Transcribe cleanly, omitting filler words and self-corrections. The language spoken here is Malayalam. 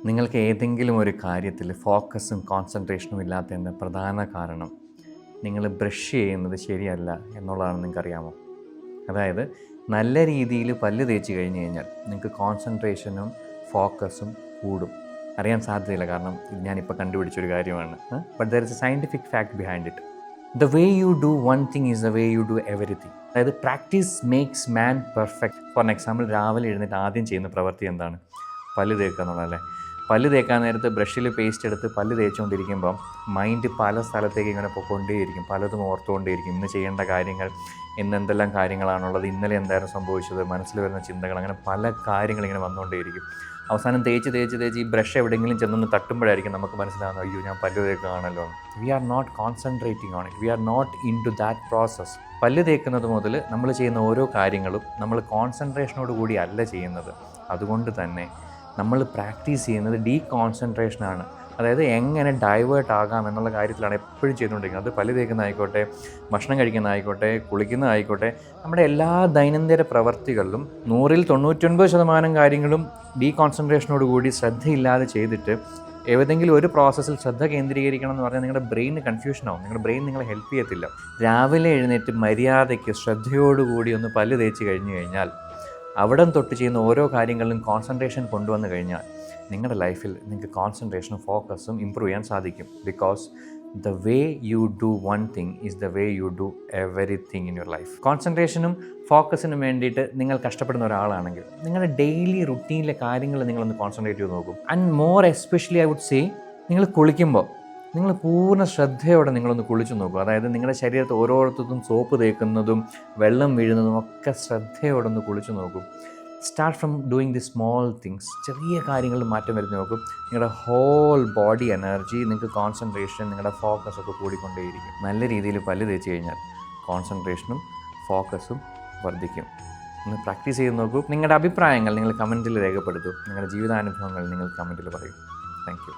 നിങ്ങൾക്ക് ഏതെങ്കിലും ഒരു കാര്യത്തിൽ ഫോക്കസും കോൺസെൻട്രേഷനും ഇല്ലാത്തതിൻ്റെ പ്രധാന കാരണം നിങ്ങൾ ബ്രഷ് ചെയ്യുന്നത് ശരിയല്ല എന്നുള്ളതാണ് നിങ്ങൾക്കറിയാമോ? അതായത് നല്ല രീതിയിൽ പല്ല് തേച്ച് കഴിഞ്ഞ് കഴിഞ്ഞാൽ നിങ്ങൾക്ക് കോൺസെൻട്രേഷനും ഫോക്കസും കൂടും. അറിയാൻ സാധ്യതയില്ല, കാരണം ഇത് ഞാനിപ്പോൾ കണ്ടുപിടിച്ചൊരു കാര്യമാണ്. But there is a scientific fact behind it. The way you do one thing is the way you do everything. അതായത് practice makes man perfect. For example, രാവിലെ എഴുന്നേറ്റ് ആദ്യം ചെയ്യുന്ന പ്രവൃത്തി എന്താണ്? പല്ല് തേക്കുക എന്നുള്ളതല്ലേ. പല്ല് തേക്കാൻ നേരത്ത് ബ്രഷിൽ പേസ്റ്റ് എടുത്ത് പല്ല് തേച്ചുകൊണ്ടിരിക്കുമ്പം മൈൻഡ് പല സ്ഥലത്തേക്ക് ഇങ്ങനെ പോയിക്കൊണ്ടേയിരിക്കും, പലതും ഓർത്തുകൊണ്ടേയിരിക്കും. ഇന്ന് ചെയ്യേണ്ട കാര്യങ്ങൾ, ഇന്ന് എന്തെല്ലാം കാര്യങ്ങളാണുള്ളത്, ഇന്നലെ എന്തായിരുന്നു സംഭവിച്ചത്, മനസ്സിൽ വരുന്ന ചിന്തകൾ, അങ്ങനെ പല കാര്യങ്ങളിങ്ങനെ വന്നുകൊണ്ടേയിരിക്കും. അവസാനം തേച്ച് ഈ ബ്രഷ് എവിടെയെങ്കിലും ചെന്നൊന്ന് തട്ടുമ്പോഴായിരിക്കും നമുക്ക് മനസ്സിലാകുന്നത്, അയ്യോ ഞാൻ പല്ല് തേക്കുകയാണല്ലോ. We are not concentrating on it, we are not into that process. പല്ല് തേക്കുന്നത് മുതൽ നമ്മൾ ചെയ്യുന്ന ഓരോ കാര്യങ്ങളും നമ്മൾ കോൺസെൻട്രേഷനോട് കൂടി അല്ല ചെയ്യുന്നത്. അതുകൊണ്ട് തന്നെ നമ്മൾ പ്രാക്ടീസ് ചെയ്യുന്നത് ഡീകോൺസെൻട്രേഷനാണ്. അതായത് എങ്ങനെ ഡൈവേർട്ട് ആകാം എന്നുള്ള കാര്യത്തിലാണ് എപ്പോഴും ചെയ്തുകൊണ്ടിരിക്കുന്നത്. അത് പല്ല് തേക്കുന്നതായിക്കോട്ടെ, ഭക്ഷണം കഴിക്കുന്നതായിക്കോട്ടെ, കുളിക്കുന്നതായിക്കോട്ടെ, നമ്മുടെ എല്ലാ ദൈനംദിന പ്രവർത്തികളിലും 100-ൽ 99% കാര്യങ്ങളും ഡീകോൺസെൻട്രേഷനോട് കൂടി ശ്രദ്ധയില്ലാതെ ചെയ്തിട്ട് ഏതെങ്കിലും ഒരു പ്രോസസ്സിൽ ശ്രദ്ധ കേന്ദ്രീകരിക്കണം എന്ന് പറഞ്ഞാൽ നിങ്ങളുടെ ബ്രെയിന് കൺഫ്യൂഷനാവും. നിങ്ങളുടെ ബ്രെയിൻ നിങ്ങളെ ഹെൽപ്പ് ചെയ്യത്തില്ല. രാവിലെ എഴുന്നേറ്റ് മര്യാദയ്ക്ക് ശ്രദ്ധയോടുകൂടി ഒന്ന് പല്ല് തേച്ച് കഴിഞ്ഞ് കഴിഞ്ഞാൽ അവിടം തൊട്ട് ചെയ്യുന്ന ഓരോ കാര്യങ്ങളിലും കോൺസെൻട്രേഷൻ കൊണ്ടുവന്നു കഴിഞ്ഞാൽ നിങ്ങളുടെ ലൈഫിൽ നിങ്ങൾക്ക് കോൺസെൻട്രേഷനും ഫോക്കസും ഇമ്പ്രൂവ് ചെയ്യാൻ സാധിക്കും. Because the way you do one thing is the way you do everything in your life. കോൺസെൻട്രേഷനും ഫോക്കസിനും വേണ്ടിയിട്ട് നിങ്ങൾ കഷ്ടപ്പെടുന്ന ഒരാളാണെങ്കിൽ നിങ്ങളുടെ ഡെയിലി റുട്ടീനിലെ കാര്യങ്ങൾ നിങ്ങളൊന്ന് കോൺസെൻട്രേറ്റ് ചെയ്ത് നോക്കും. And more especially I would say, നിങ്ങൾ കുളിക്കുമ്പോൾ നിങ്ങൾ പൂർണ്ണ ശ്രദ്ധയോടെ നിങ്ങളൊന്ന് കുളിച്ചു നോക്കും. അതായത് നിങ്ങളുടെ ശരീരത്തിൽ ഓരോരുത്തർക്കും സോപ്പ് തേക്കുന്നതും വെള്ളം വീഴുന്നതും ഒക്കെ ശ്രദ്ധയോടെ ഒന്ന് കുളിച്ചു നോക്കും. Start from doing the small things. ചെറിയ കാര്യങ്ങളിൽ മാറ്റം വരുത്തി നോക്കും. നിങ്ങളുടെ ഹോൾ ബോഡി എനർജി, നിങ്ങൾക്ക് കോൺസെൻട്രേഷൻ, നിങ്ങളുടെ ഫോക്കസ് ഒക്കെ കൂടിക്കൊണ്ടേയിരിക്കും. നല്ല രീതിയിൽ പല്ല് തേച്ച് കഴിഞ്ഞാൽ കോൺസെൻട്രേഷനും ഫോക്കസും വർദ്ധിക്കും. ഒന്ന് പ്രാക്ടീസ് ചെയ്ത് നോക്കൂ. നിങ്ങളുടെ അഭിപ്രായങ്ങൾ നിങ്ങൾ കമൻറ്റിൽ രേഖപ്പെടുത്തൂ. നിങ്ങളുടെ ജീവിതാനുഭവങ്ങൾ നിങ്ങൾ കമൻറ്റിൽ പറയൂ. Thank you.